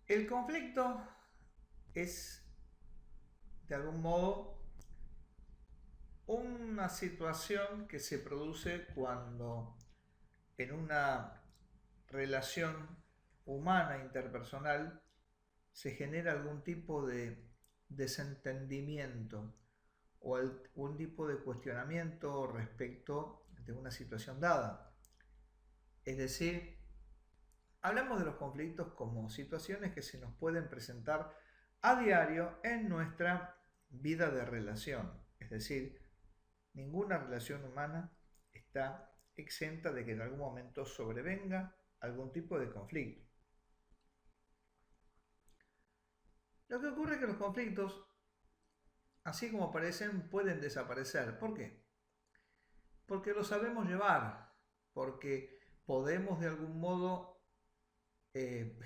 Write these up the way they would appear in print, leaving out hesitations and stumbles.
El conflicto es, de algún modo, una situación que se produce cuando en una relación humana interpersonal se genera algún tipo de desentendimiento o algún tipo de cuestionamiento respecto de una situación dada. Es decir, hablamos de los conflictos como situaciones que se nos pueden presentar a diario en nuestra vida de relación. Es decir, ninguna relación humana está exenta de que en algún momento sobrevenga algún tipo de conflicto. Lo que ocurre es que los conflictos, así como aparecen, pueden desaparecer. ¿Por qué? Porque lo sabemos llevar, porque podemos de algún modo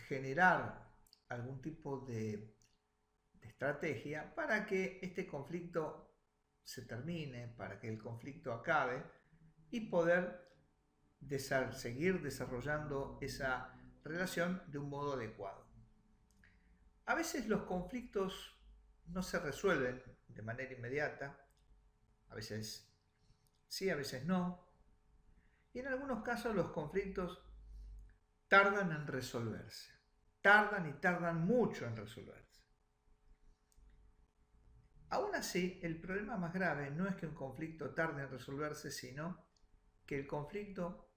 generar algún tipo de estrategia para que este conflicto se termine, para que el conflicto acabe y poder seguir desarrollando esa relación de un modo adecuado. A veces los conflictos no se resuelven de manera inmediata, a veces sí, a veces no, y en algunos casos los conflictos tardan en resolverse, tardan y tardan mucho en resolverse. Aún así, el problema más grave no es que un conflicto tarde en resolverse, sino que el conflicto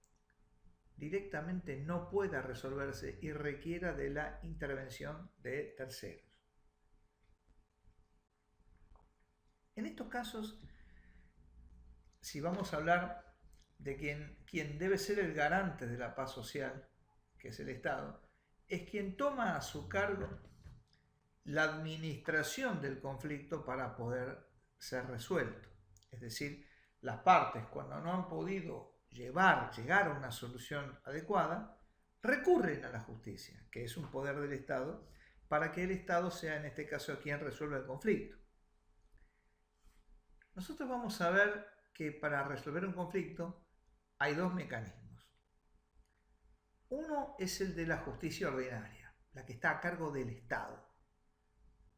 directamente no pueda resolverse y requiera de la intervención de terceros. En estos casos, si vamos a hablar de quien debe ser el garante de la paz social, que es el Estado, es quien toma a su cargo la administración del conflicto para poder ser resuelto. Es decir, las partes, cuando no han podido llegar a una solución adecuada, recurren a la justicia, que es un poder del Estado, para que el Estado sea en este caso quien resuelva el conflicto. Nosotros vamos a ver que para resolver un conflicto hay dos mecanismos. Uno es el de la justicia ordinaria, la que está a cargo del Estado.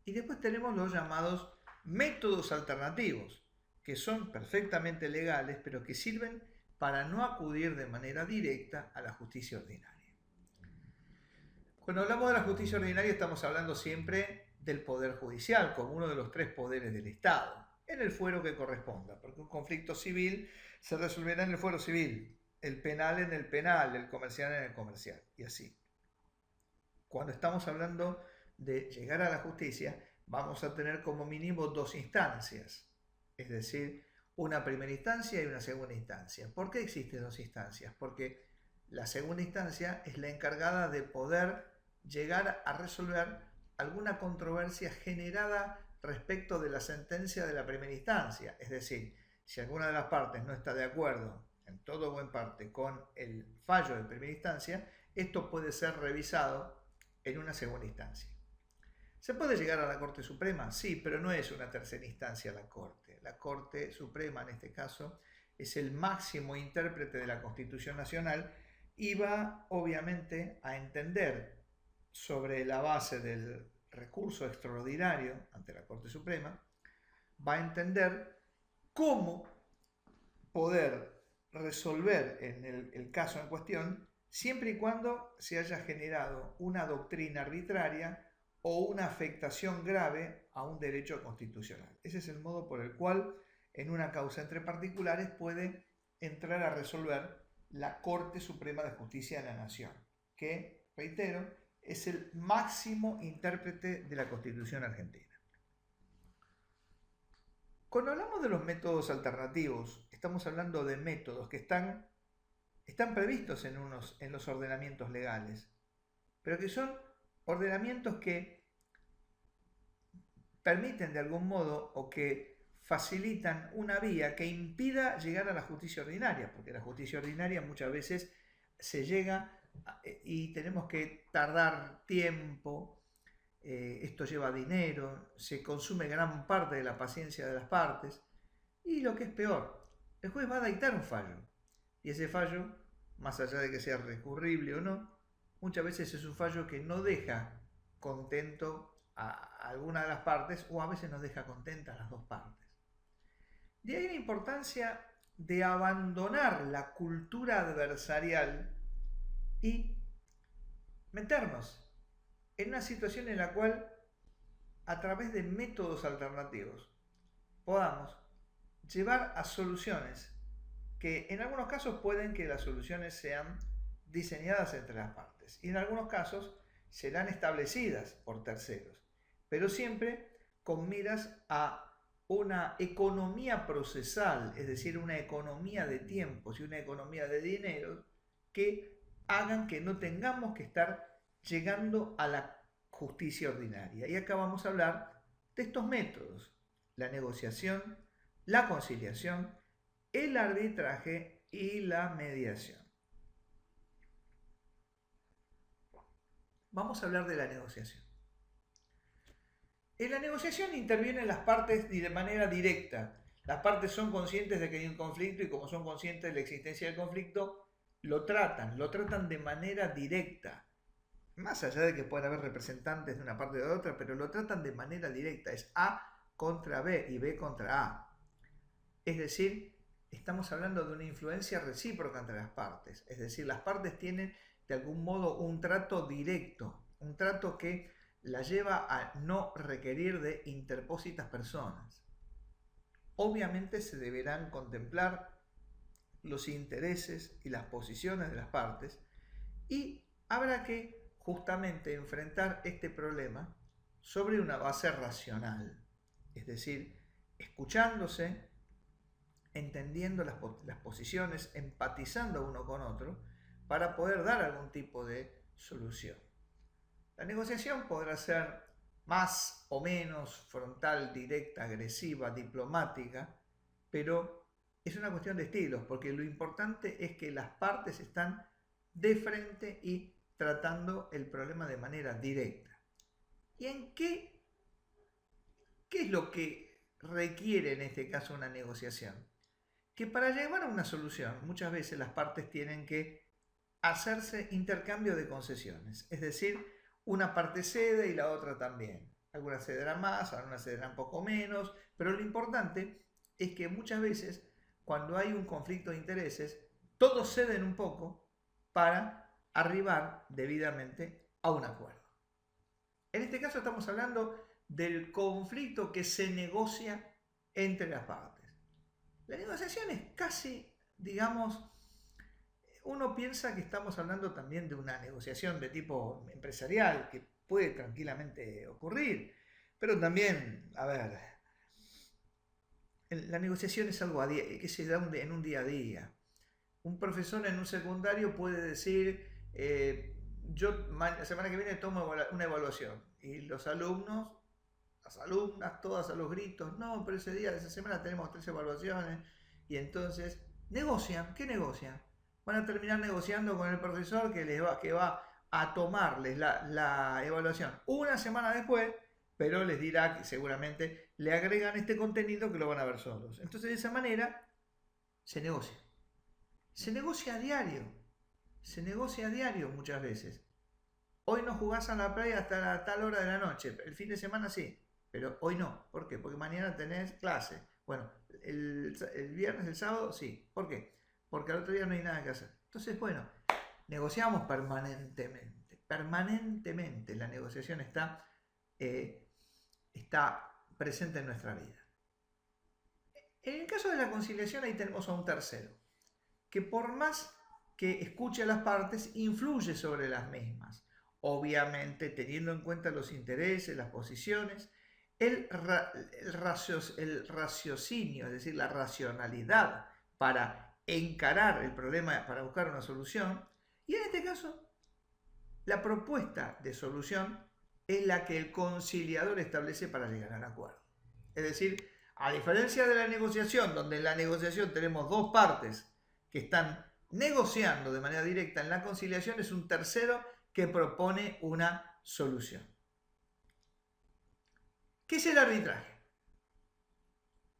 Y después tenemos los llamados métodos alternativos, que son perfectamente legales, pero que sirven para no acudir de manera directa a la justicia ordinaria. Cuando hablamos de la justicia ordinaria estamos hablando siempre del Poder Judicial, como uno de los tres poderes del Estado, en el fuero que corresponda, porque un conflicto civil se resolverá en el fuero civil, el penal en el penal, el comercial en el comercial, y así. Cuando estamos hablando de llegar a la justicia, vamos a tener como mínimo dos instancias, es decir, una primera instancia y una segunda instancia. ¿Por qué existen dos instancias? Porque la segunda instancia es la encargada de poder llegar a resolver alguna controversia generada respecto de la sentencia de la primera instancia. Es decir, si alguna de las partes no está de acuerdo, en todo o en parte, con el fallo de primera instancia, esto puede ser revisado en una segunda instancia. ¿Se puede llegar a la Corte Suprema? Sí, pero no es una tercera instancia la Corte. La Corte Suprema, en este caso, es el máximo intérprete de la Constitución Nacional y va, obviamente, a entender sobre la base del recurso extraordinario ante la Corte Suprema, va a entender cómo poder resolver en el caso en cuestión siempre y cuando se haya generado una doctrina arbitraria o una afectación grave a un derecho constitucional. Ese es el modo por el cual en una causa entre particulares puede entrar a resolver la Corte Suprema de Justicia de la Nación, que, reitero, es el máximo intérprete de la Constitución argentina. Cuando hablamos de los métodos alternativos, estamos hablando de métodos que están previstos en los ordenamientos legales, pero que son ordenamientos que permiten de algún modo o que facilitan una vía que impida llegar a la justicia ordinaria, porque la justicia ordinaria muchas veces se llega y tenemos que tardar tiempo, esto lleva dinero, se consume gran parte de la paciencia de las partes y lo que es peor, el juez va a dictar un fallo y ese fallo, más allá de que sea recurrible o no, muchas veces es un fallo que no deja contento a alguna de las partes o a veces nos deja contentas las dos partes. De ahí la importancia de abandonar la cultura adversarial y meternos en una situación en la cual a través de métodos alternativos podamos llevar a soluciones que en algunos casos pueden que las soluciones sean diseñadas entre las partes y en algunos casos serán establecidas por terceros, pero siempre con miras a una economía procesal, es decir, una economía de tiempos y una economía de dinero que hagan que no tengamos que estar llegando a la justicia ordinaria. Y acá vamos a hablar de estos métodos: la negociación, la conciliación, el arbitraje y la mediación. Vamos a hablar de la negociación. En la negociación intervienen las partes de manera directa. Las partes son conscientes de que hay un conflicto y como son conscientes de la existencia del conflicto, lo tratan de manera directa. Más allá de que puedan haber representantes de una parte o de otra, pero lo tratan de manera directa. Es A contra B y B contra A. Es decir, estamos hablando de una influencia recíproca entre las partes. Es decir, las partes tienen de algún modo un trato directo, un trato que la lleva a no requerir de interpósitas personas. Obviamente se deberán contemplar los intereses y las posiciones de las partes y habrá que justamente enfrentar este problema sobre una base racional, es decir, escuchándose, entendiendo las posiciones, empatizando uno con otro para poder dar algún tipo de solución. La negociación podrá ser más o menos frontal, directa, agresiva, diplomática, pero es una cuestión de estilos, porque lo importante es que las partes están de frente y tratando el problema de manera directa. ¿Y en qué es lo que requiere en este caso una negociación? Que para llegar a una solución muchas veces las partes tienen que hacerse intercambio de concesiones, es decir, una parte cede y la otra también. Algunas cederán más, algunas cederán poco menos, pero lo importante es que muchas veces cuando hay un conflicto de intereses, todos ceden un poco para arribar debidamente a un acuerdo. En este caso estamos hablando del conflicto que se negocia entre las partes. La negociación es casi, digamos, uno piensa que estamos hablando también de una negociación de tipo empresarial que puede tranquilamente ocurrir, pero también, a ver, la negociación es algo que se da en un día a día. Un profesor en un secundario puede decir, yo la semana que viene tomo una evaluación y los alumnos, las alumnas, todas a los gritos, no, pero ese día de esa semana tenemos 3 evaluaciones y entonces negocian. ¿Qué negocian? Van a terminar negociando con el profesor que va a tomarles la evaluación una semana después, pero les dirá que seguramente le agregan este contenido que lo van a ver solos. Entonces de esa manera se negocia. Se negocia a diario. Se negocia a diario muchas veces. Hoy no jugás a la playa hasta tal hora de la noche. El fin de semana sí, pero hoy no. ¿Por qué? Porque mañana tenés clase. Bueno, el viernes, el sábado sí. ¿Por qué? Porque al otro día no hay nada que hacer. Entonces, bueno, negociamos permanentemente. Permanentemente la negociación está presente en nuestra vida. En el caso de la conciliación, ahí tenemos a un tercero, que por más que escuche a las partes, influye sobre las mismas. Obviamente, teniendo en cuenta los intereses, las posiciones, el raciocinio, es decir, la racionalidad para encarar el problema, para buscar una solución, y en este caso la propuesta de solución es la que el conciliador establece para llegar al acuerdo. Es decir, a diferencia de la negociación, donde en la negociación tenemos dos partes que están negociando de manera directa, en la conciliación es un tercero que propone una solución. ¿Qué es el arbitraje?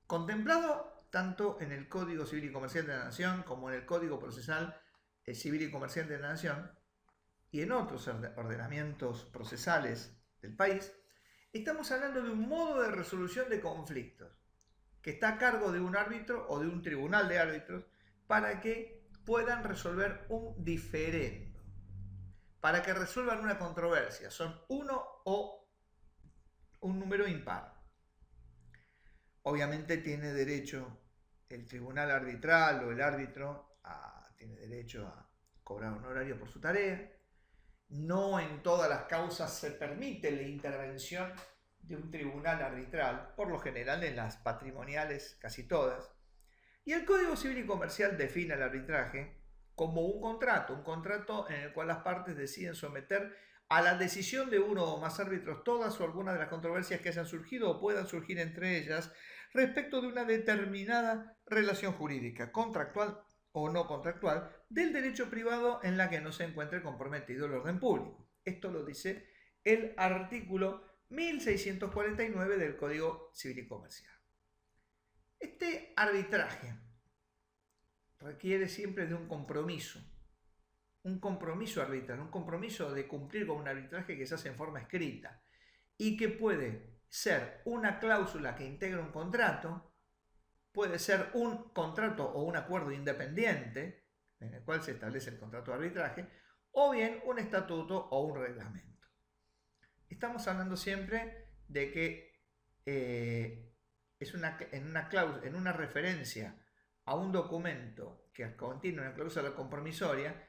Contemplado tanto en el Código Civil y Comercial de la Nación como en el Código Procesal Civil y Comercial de la Nación y en otros ordenamientos procesales del país, estamos hablando de un modo de resolución de conflictos que está a cargo de un árbitro o de un tribunal de árbitros para que puedan resolver un diferendo, para que resuelvan una controversia. Son uno o un número impar. Obviamente tiene derecho el tribunal arbitral o el árbitro, tiene derecho a cobrar un honorario por su tarea. No en todas las causas se permite la intervención de un tribunal arbitral, por lo general en las patrimoniales casi todas. Y el Código Civil y Comercial define el arbitraje como un contrato en el cual las partes deciden someter a la decisión de uno o más árbitros todas o algunas de las controversias que hayan surgido o puedan surgir entre ellas respecto de una determinada relación jurídica, contractual o no contractual, del derecho privado en la que no se encuentre comprometido el orden público. Esto lo dice el artículo 1649 del Código Civil y Comercial. Este arbitraje requiere siempre de un compromiso arbitral, un compromiso de cumplir con un arbitraje que se hace en forma escrita y que puede ser una cláusula que integra un contrato, puede ser un contrato o un acuerdo independiente en el cual se establece el contrato de arbitraje, o bien un estatuto o un reglamento. Estamos hablando siempre de que en una referencia a un documento que contiene una cláusula compromisoria,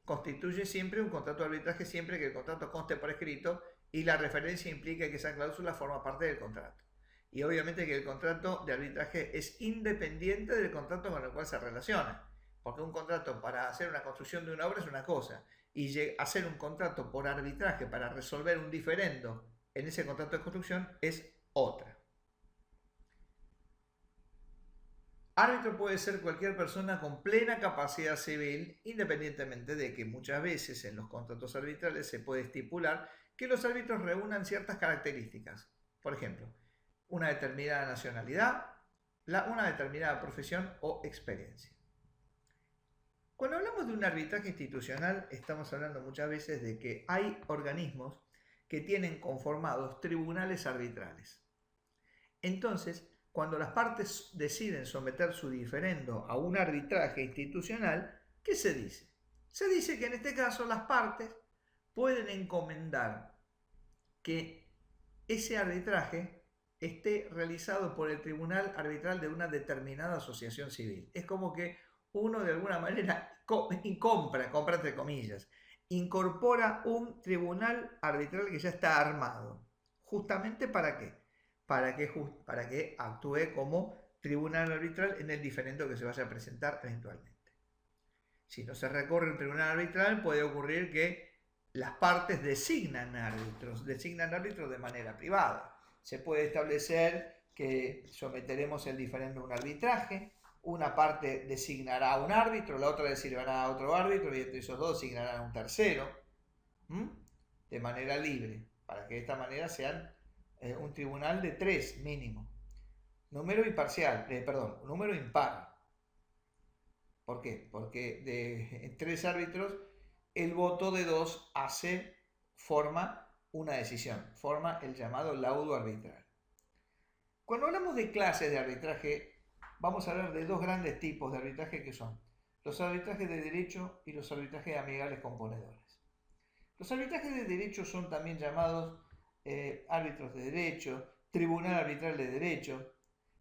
constituye siempre un contrato de arbitraje siempre que el contrato conste por escrito y la referencia implica que esa cláusula forma parte del contrato. Y obviamente que el contrato de arbitraje es independiente del contrato con el cual se relaciona. Porque un contrato para hacer una construcción de una obra es una cosa, y hacer un contrato por arbitraje para resolver un diferendo en ese contrato de construcción es otra. Árbitro puede ser cualquier persona con plena capacidad civil, independientemente de que muchas veces en los contratos arbitrales se puede estipular que los árbitros reúnan ciertas características. Por ejemplo, una determinada nacionalidad, una determinada profesión o experiencia. Cuando hablamos de un arbitraje institucional, estamos hablando muchas veces de que hay organismos que tienen conformados tribunales arbitrales. Entonces, cuando las partes deciden someter su diferendo a un arbitraje institucional, ¿qué se dice? Se dice que en este caso las partes pueden encomendar que ese arbitraje esté realizado por el tribunal arbitral de una determinada asociación civil. Es como que uno de alguna manera compra entre comillas, incorpora un tribunal arbitral que ya está armado. ¿Justamente para qué? Para que actúe como tribunal arbitral en el diferendo que se vaya a presentar eventualmente. Si no se recurre a un tribunal arbitral, puede ocurrir que las partes designan árbitros de manera privada. Se puede establecer que someteremos el diferendo a un arbitraje, una parte designará a un árbitro, la otra designará a otro árbitro y entre esos dos designarán a un tercero, de manera libre, para que de esta manera sean un tribunal de 3 mínimo. Número impar. ¿Por qué? Porque de 3 árbitros, el voto de 2 forma una decisión, forma el llamado laudo arbitral. Cuando hablamos de clases de arbitraje, vamos a hablar de 2 grandes tipos de arbitraje que son los arbitrajes de derecho y los arbitrajes amigables componedores. Los arbitrajes de derecho son también llamados árbitros de derecho, tribunal arbitral de derecho,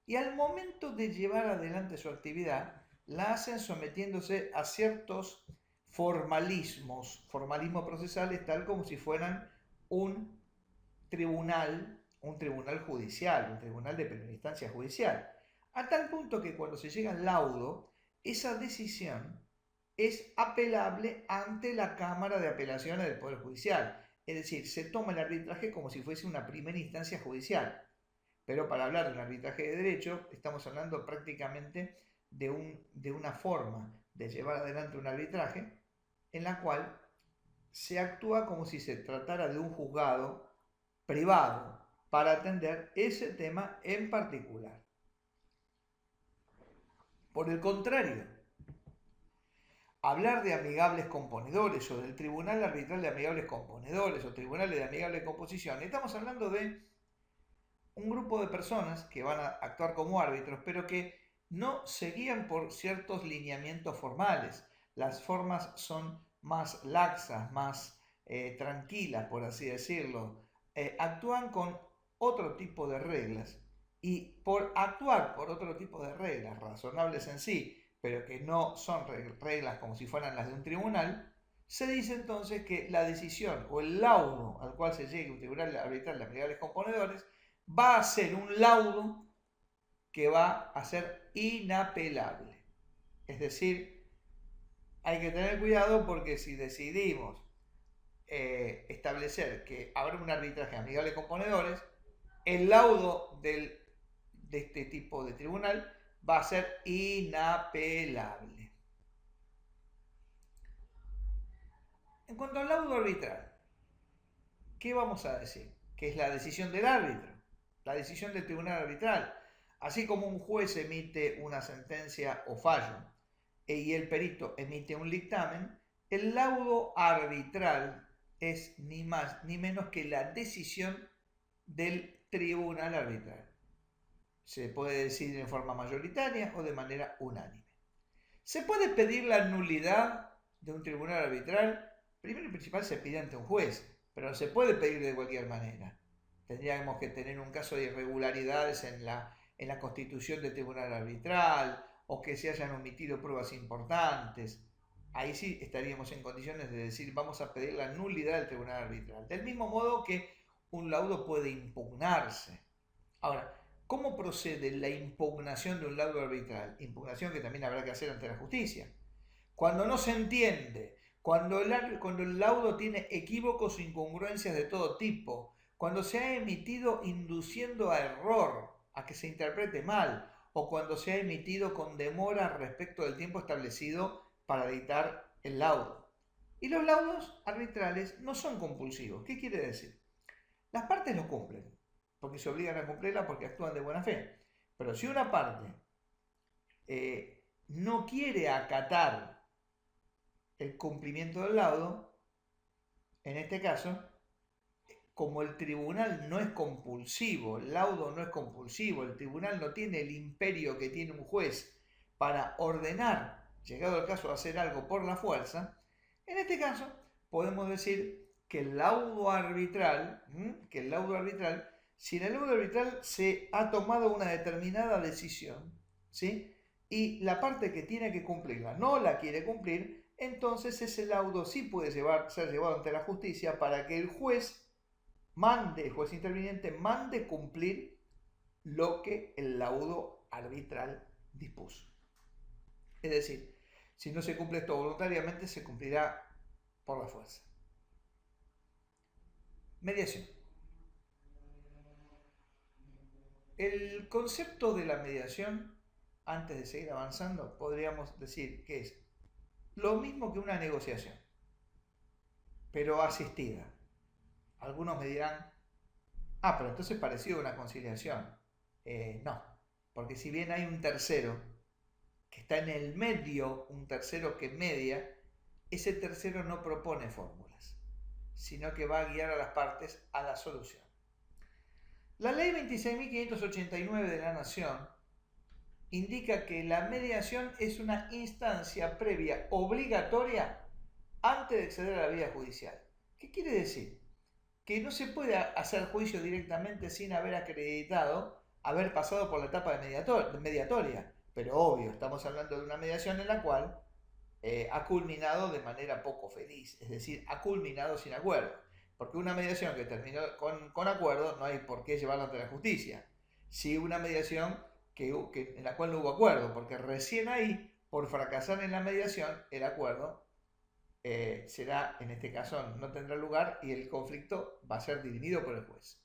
y al momento de llevar adelante su actividad, la hacen sometiéndose a ciertos formalismo procesales, tal como si fueran un tribunal judicial, un tribunal de primera instancia judicial, a tal punto que cuando se llega al laudo, esa decisión es apelable ante la Cámara de Apelaciones del Poder Judicial. Es decir, se toma el arbitraje como si fuese una primera instancia judicial. Pero para hablar de un arbitraje de derecho, estamos hablando prácticamente de una forma de llevar adelante un arbitraje en la cual se actúa como si se tratara de un juzgado privado para atender ese tema en particular. Por el contrario, hablar de amigables componedores o del Tribunal Arbitral de Amigables Componedores o Tribunales de Amigable Composición, estamos hablando de un grupo de personas que van a actuar como árbitros, pero que no se guían por ciertos lineamientos formales. Las formas son más laxas, más tranquilas, por así decirlo. Actúan con otro tipo de reglas. Y por actuar por otro tipo de reglas, razonables en sí, pero que no son reglas como si fueran las de un tribunal, se dice entonces que la decisión o el laudo al cual se llegue un tribunal arbitral de amigables componedores va a ser un laudo que va a ser inapelable. Es decir, hay que tener cuidado porque si decidimos establecer que habrá un arbitraje amigable de componedores, el laudo de este tipo de tribunal va a ser inapelable. En cuanto al laudo arbitral, ¿qué vamos a decir? Que es la decisión del árbitro, la decisión del tribunal arbitral. Así como un juez emite una sentencia o fallo y el perito emite un dictamen, el laudo arbitral es ni más ni menos que la decisión del tribunal arbitral. Se puede decidir en forma mayoritaria o de manera unánime. ¿Se puede pedir la nulidad de un tribunal arbitral? Primero y principal se pide ante un juez, pero no se puede pedir de cualquier manera. Tendríamos que tener un caso de irregularidades en la constitución del tribunal arbitral o que se hayan omitido pruebas importantes. Ahí sí estaríamos en condiciones de decir vamos a pedir la nulidad del tribunal arbitral. Del mismo modo que un laudo puede impugnarse. Ahora, ¿cómo procede la impugnación de un laudo arbitral? Impugnación que también habrá que hacer ante la justicia. Cuando no se entiende, cuando el laudo tiene equívocos o incongruencias de todo tipo, cuando se ha emitido induciendo a error, a que se interprete mal, o cuando se ha emitido con demora respecto del tiempo establecido para dictar el laudo. Y los laudos arbitrales no son compulsivos. ¿Qué quiere decir? Las partes lo cumplen, porque se obligan a cumplirla porque actúan de buena fe. Pero si una parte no quiere acatar el cumplimiento del laudo, en este caso, como el tribunal no es compulsivo, el laudo no es compulsivo, el tribunal no tiene el imperio que tiene un juez para ordenar, llegado el caso, a hacer algo por la fuerza, en este caso podemos decir que el laudo arbitral, si en el laudo arbitral se ha tomado una determinada decisión, ¿sí?, y la parte que tiene que cumplirla no la quiere cumplir, entonces ese laudo sí puede ser llevado ante la justicia para que el juez interviniente mande cumplir lo que el laudo arbitral dispuso. Es decir, si no se cumple esto voluntariamente, se cumplirá por la fuerza. Mediación. El concepto de la mediación, antes de seguir avanzando, podríamos decir que es lo mismo que una negociación, pero asistida. Algunos me dirán, pero entonces es parecido a una conciliación. No, porque si bien hay un tercero que está en el medio, un tercero que media, ese tercero no propone fórmulas, sino que va a guiar a las partes a la solución. La ley 26.589 de la Nación indica que la mediación es una instancia previa obligatoria antes de acceder a la vía judicial. ¿Qué quiere decir? Que no se puede hacer juicio directamente sin haber acreditado haber pasado por la etapa de mediatoria. Pero obvio, estamos hablando de una mediación en la cual ha culminado de manera poco feliz, es decir, ha culminado sin acuerdo. Porque una mediación que terminó con acuerdo no hay por qué llevarla ante la justicia. Sí, una mediación en la cual no hubo acuerdo, porque recién ahí, por fracasar en la mediación, el acuerdo será, en este caso, no tendrá lugar y el conflicto va a ser dirimido por el juez.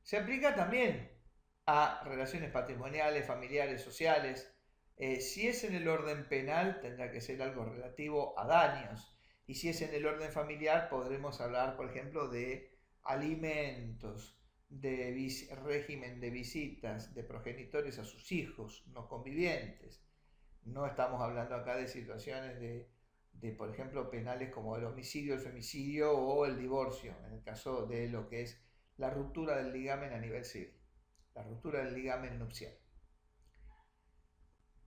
Se aplica también a relaciones patrimoniales, familiares, sociales. Si es en el orden penal, tendrá que ser algo relativo a daños. Y si es en el orden familiar, podremos hablar, por ejemplo, de alimentos, de régimen de visitas de progenitores a sus hijos no convivientes. No estamos hablando acá de situaciones de, por ejemplo, penales como el homicidio, el femicidio o el divorcio, en el caso de lo que es la ruptura del ligamen a nivel civil, la ruptura del ligamen nupcial.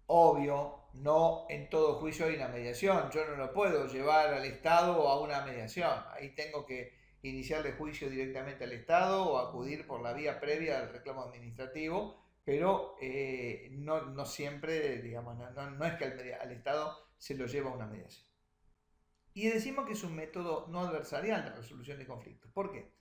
Obvio, no en todo juicio hay una mediación. Yo no lo puedo llevar al Estado a una mediación. Ahí tengo que iniciarle juicio directamente al Estado o acudir por la vía previa al reclamo administrativo, pero no siempre, digamos, no es que al Estado se lo lleva a una mediación. Y decimos que es un método no adversarial de resolución de conflictos. ¿Por qué?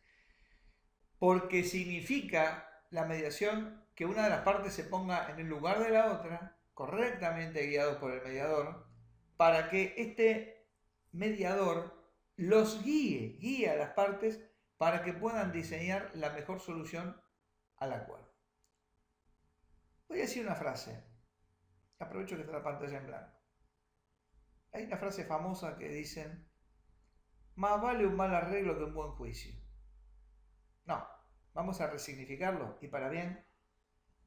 Porque significa la mediación que una de las partes se ponga en el lugar de la otra, correctamente guiado por el mediador, para que este mediador los guíe a las partes para que puedan diseñar la mejor solución al acuerdo. Voy a decir una frase, aprovecho que está la pantalla en blanco. Hay una frase famosa que dicen: más vale un mal arreglo que un buen juicio. No, vamos a resignificarlo y para bien: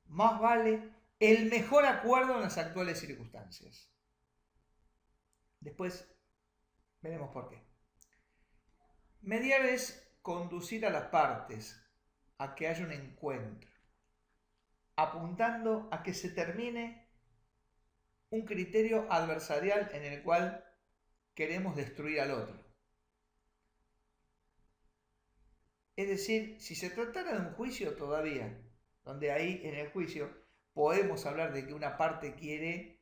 más vale el mejor acuerdo en las actuales circunstancias. Después veremos por qué. Mediar es conducir a las partes a que haya un encuentro, apuntando a que se termine un criterio adversarial en el cual queremos destruir al otro. Es decir, si se tratara de un juicio todavía, donde ahí en el juicio podemos hablar de que una parte quiere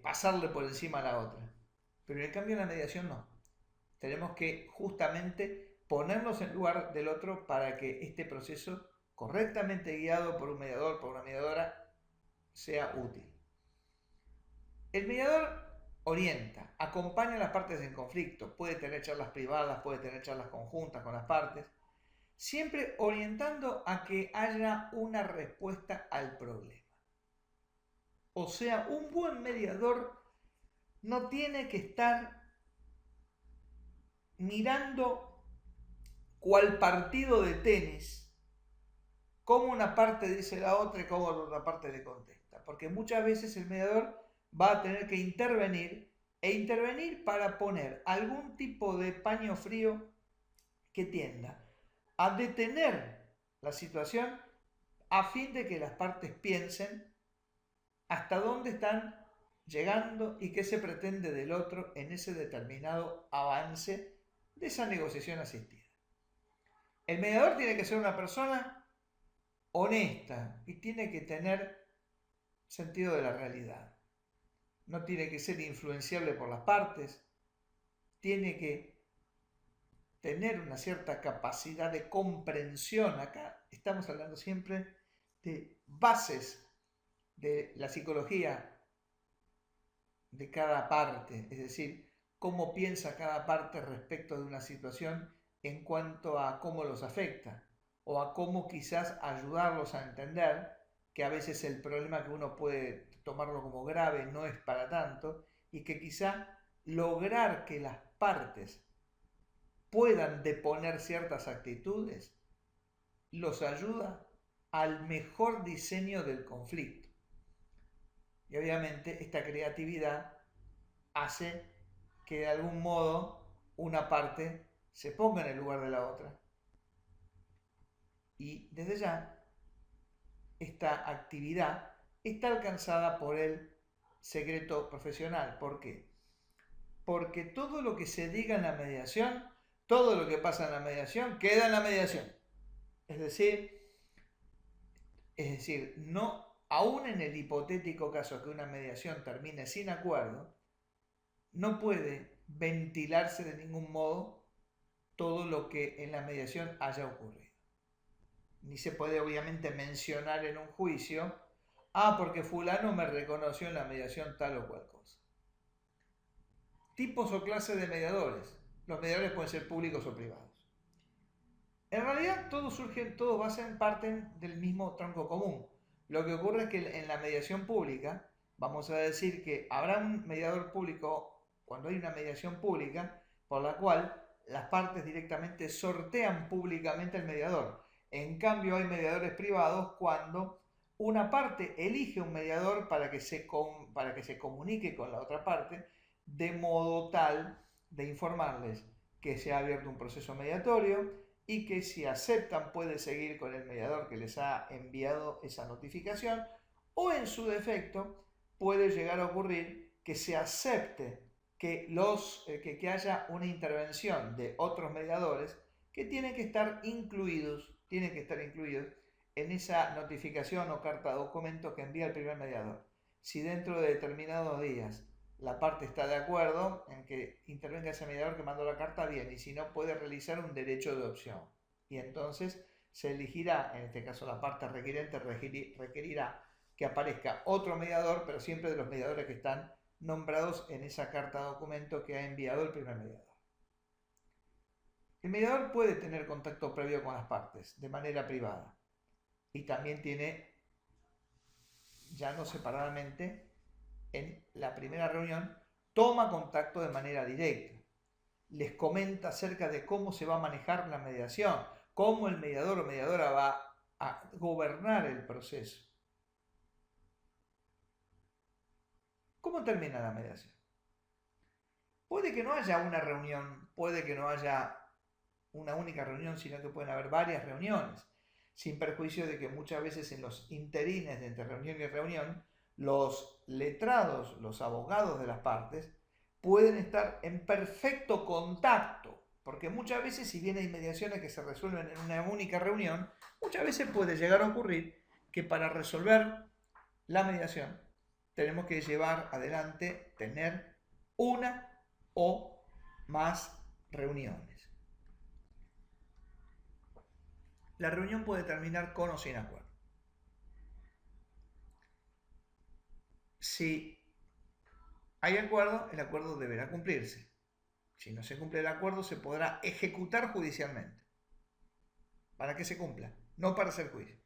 pasarle por encima a la otra, pero en cambio en la mediación no. Tenemos que justamente ponernos en lugar del otro para que este proceso, correctamente guiado por un mediador, por una mediadora, sea útil. El mediador orienta, acompaña a las partes en conflicto, puede tener charlas privadas, puede tener charlas conjuntas con las partes, siempre orientando a que haya una respuesta al problema. O sea, un buen mediador no tiene que estar mirando cual partido de tenis, cómo una parte dice la otra y cómo la otra parte le contesta. Porque muchas veces el mediador va a tener que intervenir para poner algún tipo de paño frío que tienda a detener la situación a fin de que las partes piensen hasta dónde están llegando y qué se pretende del otro en ese determinado avance de esa negociación asistida. El mediador tiene que ser una persona honesta y tiene que tener sentido de la realidad. No tiene que ser influenciable por las partes, tiene que tener una cierta capacidad de comprensión. Acá estamos hablando siempre de bases de la psicología de cada parte, es decir, cómo piensa cada parte respecto de una situación en cuanto a cómo los afecta o a cómo quizás ayudarlos a entender que a veces el problema que uno puede tomarlo como grave no es para tanto y que quizá lograr que las partes puedan deponer ciertas actitudes los ayuda al mejor diseño del conflicto. Y obviamente esta creatividad hace que de algún modo una parte se ponga en el lugar de la otra. Y desde ya, esta actividad está alcanzada por el secreto profesional. ¿Por qué? Porque todo lo que se diga en la mediación, todo lo que pasa en la mediación, queda en la mediación. Es decir, no, aún en el hipotético caso que una mediación termine sin acuerdo, no puede ventilarse de ningún modo todo lo que en la mediación haya ocurrido. Ni se puede obviamente mencionar en un juicio, porque fulano me reconoció en la mediación tal o cual cosa. Tipos o clases de mediadores. Los mediadores pueden ser públicos o privados. En realidad todos parten del mismo tronco común. Lo que ocurre es que en la mediación pública, vamos a decir que habrá un mediador público cuando hay una mediación pública, por la cual las partes directamente sortean públicamente al mediador. En cambio hay mediadores privados cuando una parte elige un mediador para que se comunique con la otra parte, de modo tal de informarles que se ha abierto un proceso mediatorio y que si aceptan puede seguir con el mediador que les ha enviado esa notificación, o en su defecto puede llegar a ocurrir que se acepte que haya una intervención de otros mediadores que tienen que estar incluidos en esa notificación o carta documento que envía el primer mediador. Si dentro de determinados días la parte está de acuerdo en que intervenga ese mediador que mandó la carta, bien, y si no, puede realizar un derecho de opción. Y entonces se elegirá, en este caso la parte requerente requerirá que aparezca otro mediador, pero siempre de los mediadores que están nombrados en esa carta documento que ha enviado el primer mediador. El mediador puede tener contacto previo con las partes de manera privada y también tiene, ya no separadamente, en la primera reunión, toma contacto de manera directa. Les comenta acerca de cómo se va a manejar la mediación, cómo el mediador o mediadora va a gobernar el proceso. ¿Cómo termina la mediación? Puede que no haya una reunión, puede que no haya una única reunión, sino que pueden haber varias reuniones, sin perjuicio de que muchas veces en los interines de entre reunión y reunión, los letrados, los abogados de las partes, pueden estar en perfecto contacto, porque muchas veces, si bien hay mediaciones que se resuelven en una única reunión, muchas veces puede llegar a ocurrir que para resolver la mediación tenemos que llevar adelante, tener una o más reuniones. La reunión puede terminar con o sin acuerdo. Si hay acuerdo, el acuerdo deberá cumplirse. Si no se cumple el acuerdo, se podrá ejecutar judicialmente. ¿Para que se cumpla? No para hacer juicio.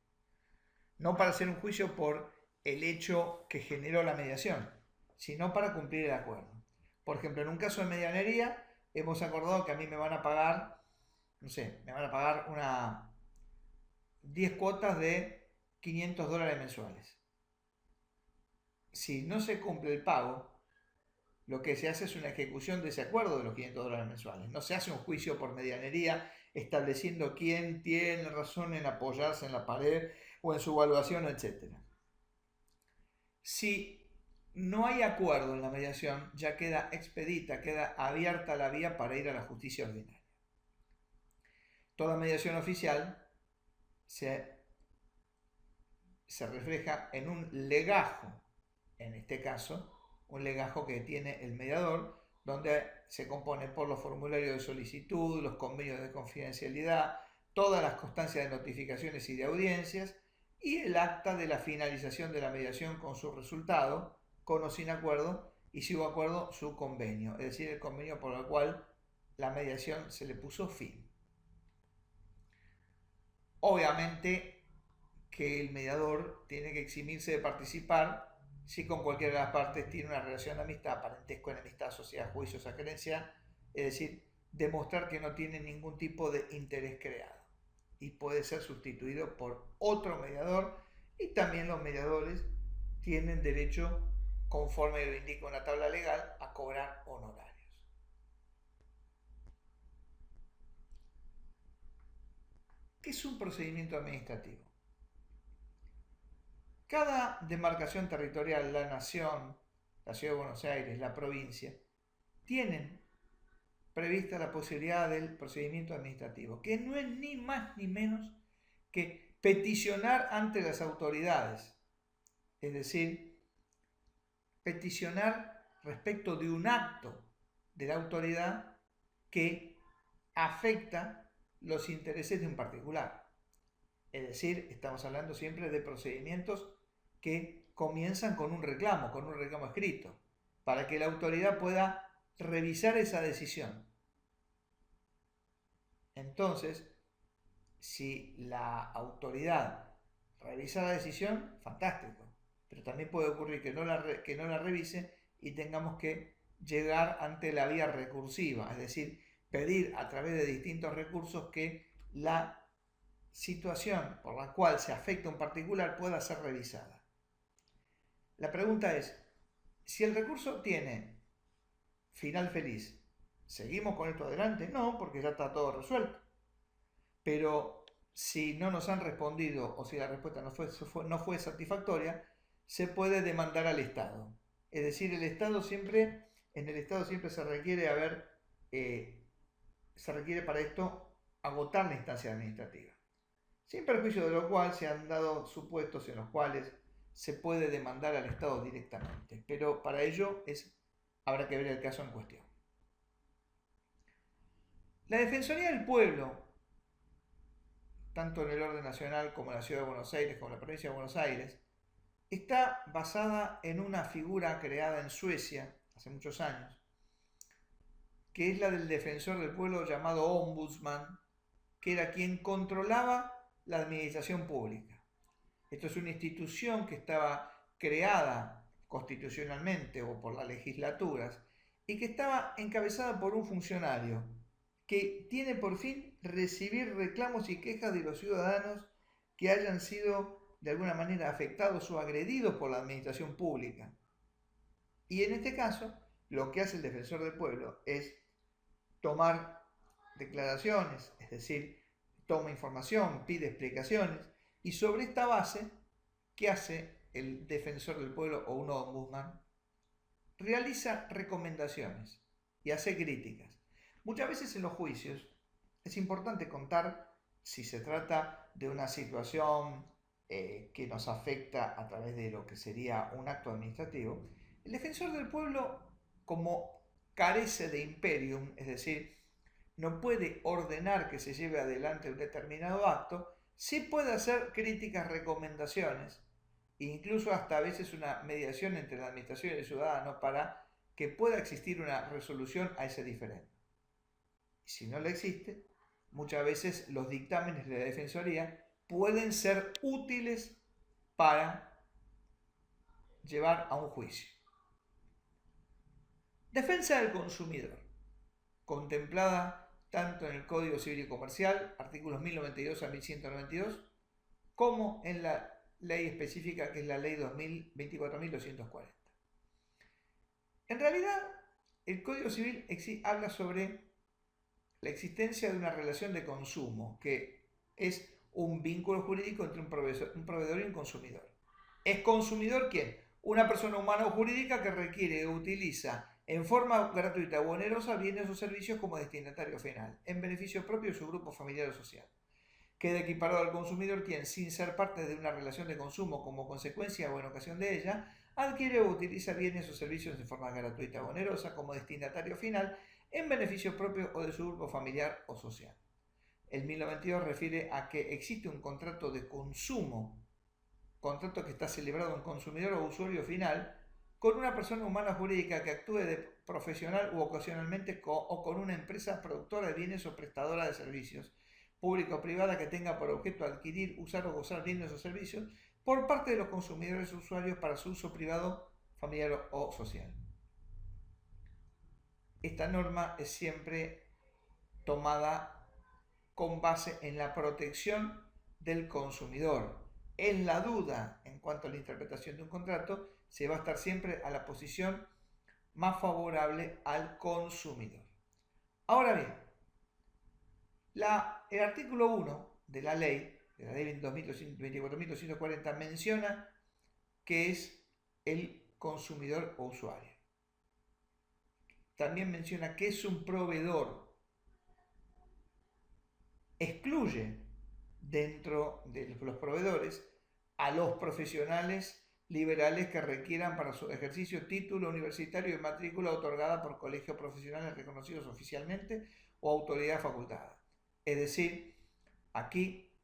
No para hacer un juicio por el hecho que generó la mediación, sino para cumplir el acuerdo. Por ejemplo, en un caso de medianería, hemos acordado que a mí me van a pagar, no sé, me van a pagar 10 cuotas de $500 mensuales. Si no se cumple el pago, lo que se hace es una ejecución de ese acuerdo de los $500 mensuales. No se hace un juicio por medianería estableciendo quién tiene razón en apoyarse en la pared o en su evaluación, etc. Si no hay acuerdo en la mediación, ya queda expedita, queda abierta la vía para ir a la justicia ordinaria. Toda mediación oficial se refleja en un legajo, en este caso, un legajo que tiene el mediador, donde se compone por los formularios de solicitud, los convenios de confidencialidad, todas las constancias de notificaciones y de audiencias, y el acta de la finalización de la mediación con su resultado, con o sin acuerdo, y si hubo acuerdo, su convenio, es decir, el convenio por el cual la mediación se le puso fin. Obviamente que el mediador tiene que eximirse de participar si con cualquiera de las partes tiene una relación de amistad, parentesco, enemistad, sociedad, juicio, agencia, es decir, demostrar que no tiene ningún tipo de interés creado y puede ser sustituido por otro mediador, y también los mediadores tienen derecho, conforme lo indica una tabla legal, a cobrar honorarios. ¿Qué es un procedimiento administrativo? Cada demarcación territorial, la nación, la ciudad de Buenos Aires, la provincia, tienen prevista la posibilidad del procedimiento administrativo, que no es ni más ni menos que peticionar ante las autoridades, es decir, peticionar respecto de un acto de la autoridad que afecta los intereses de un particular. Es decir, estamos hablando siempre de procedimientos que comienzan con un reclamo escrito, para que la autoridad pueda revisar esa decisión. Entonces, si la autoridad revisa la decisión, fantástico, pero también puede ocurrir que no la revise y tengamos que llegar ante la vía recursiva, es decir, pedir a través de distintos recursos que la situación por la cual se afecta un particular pueda ser revisada. La pregunta es, si el recurso tiene final feliz, ¿seguimos con esto adelante? No, porque ya está todo resuelto. Pero si no nos han respondido o si la respuesta no fue satisfactoria, se puede demandar al Estado. Es decir, en el Estado siempre se requiere se requiere para esto agotar la instancia administrativa. Sin perjuicio de lo cual se han dado supuestos en los cuales se puede demandar al Estado directamente, pero para ello habrá que ver el caso en cuestión. La Defensoría del Pueblo, tanto en el orden nacional como en la Ciudad de Buenos Aires, como en la provincia de Buenos Aires, está basada en una figura creada en Suecia hace muchos años, que es la del defensor del pueblo llamado Ombudsman, que era quien controlaba la administración pública. Esto es una institución que estaba creada constitucionalmente o por las legislaturas y que estaba encabezada por un funcionario que tiene por fin recibir reclamos y quejas de los ciudadanos que hayan sido de alguna manera afectados o agredidos por la administración pública. Y en este caso, lo que hace el defensor del pueblo es tomar declaraciones, es decir, toma información, pide explicaciones, y sobre esta base, ¿qué hace el defensor del pueblo o un ombudsman? Realiza recomendaciones y hace críticas. Muchas veces en los juicios es importante contar si se trata de una situación que nos afecta a través de lo que sería un acto administrativo. El defensor del pueblo, como carece de imperium, es decir, no puede ordenar que se lleve adelante un determinado acto, sí puede hacer críticas, recomendaciones, e incluso hasta a veces una mediación entre la administración y el ciudadano para que pueda existir una resolución a ese diferendo. Y si no la existe, muchas veces los dictámenes de la Defensoría pueden ser útiles para llevar a un juicio. Defensa del consumidor, contemplada tanto en el Código Civil y Comercial, artículos 1092 a 1192, como en la ley específica que es la ley 24.240. En realidad, el Código Civil habla sobre la existencia de una relación de consumo, que es un vínculo jurídico entre un proveedor y un consumidor. ¿Es consumidor quién? Una persona humana o jurídica que requiere o utiliza en forma gratuita o onerosa bienes o servicios como destinatario final, en beneficio propio de su grupo familiar o social. Queda equiparado al consumidor quien, sin ser parte de una relación de consumo como consecuencia o en ocasión de ella, adquiere o utiliza bienes o servicios de forma gratuita o onerosa como destinatario final, en beneficio propio o de su grupo familiar o social. El 1092 refiere a que existe un contrato de consumo, contrato que está celebrado en consumidor o usuario final, con una persona humana o jurídica que actúe de profesional u ocasionalmente o con una empresa productora de bienes o prestadora de servicios, pública o privada, que tenga por objeto adquirir, usar o gozar bienes o servicios por parte de los consumidores o usuarios para su uso privado, familiar o social. Esta norma es siempre tomada con base en la protección del consumidor. En la duda en cuanto a la interpretación de un contrato, se va a estar siempre a la posición más favorable al consumidor. Ahora bien, el artículo 1 de la ley 24.240 menciona qué es el consumidor o usuario. También menciona qué es un proveedor. Excluye dentro de los proveedores a los profesionales liberales que requieran para su ejercicio título universitario y matrícula otorgada por colegios profesionales reconocidos oficialmente o autoridad facultada. Es decir, aquí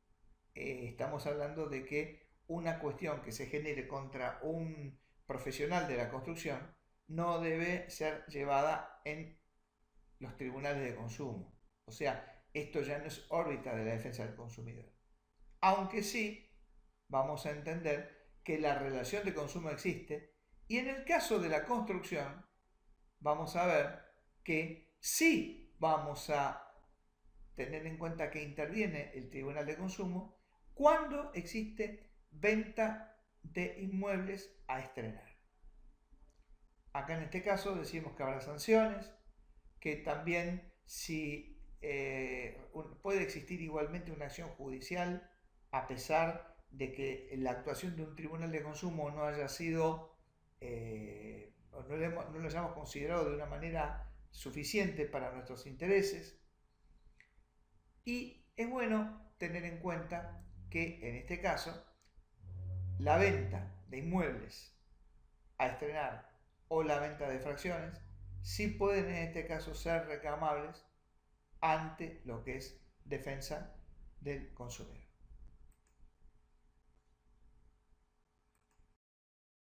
estamos hablando de que una cuestión que se genere contra un profesional de la construcción no debe ser llevada en los tribunales de consumo. O sea, esto ya no es órbita de la defensa del consumidor. Aunque sí, vamos a entender que la relación de consumo existe, y en el caso de la construcción, vamos a ver que sí vamos a tener en cuenta que interviene el Tribunal de Consumo cuando existe venta de inmuebles a estrenar. Acá en este caso decimos que habrá sanciones, que también si puede existir igualmente una acción judicial a pesar de que la actuación de un tribunal de consumo no haya sido, no lo hayamos considerado de una manera suficiente para nuestros intereses. Y es bueno tener en cuenta que en este caso la venta de inmuebles a estrenar o la venta de fracciones sí pueden en este caso ser reclamables ante lo que es defensa del consumidor.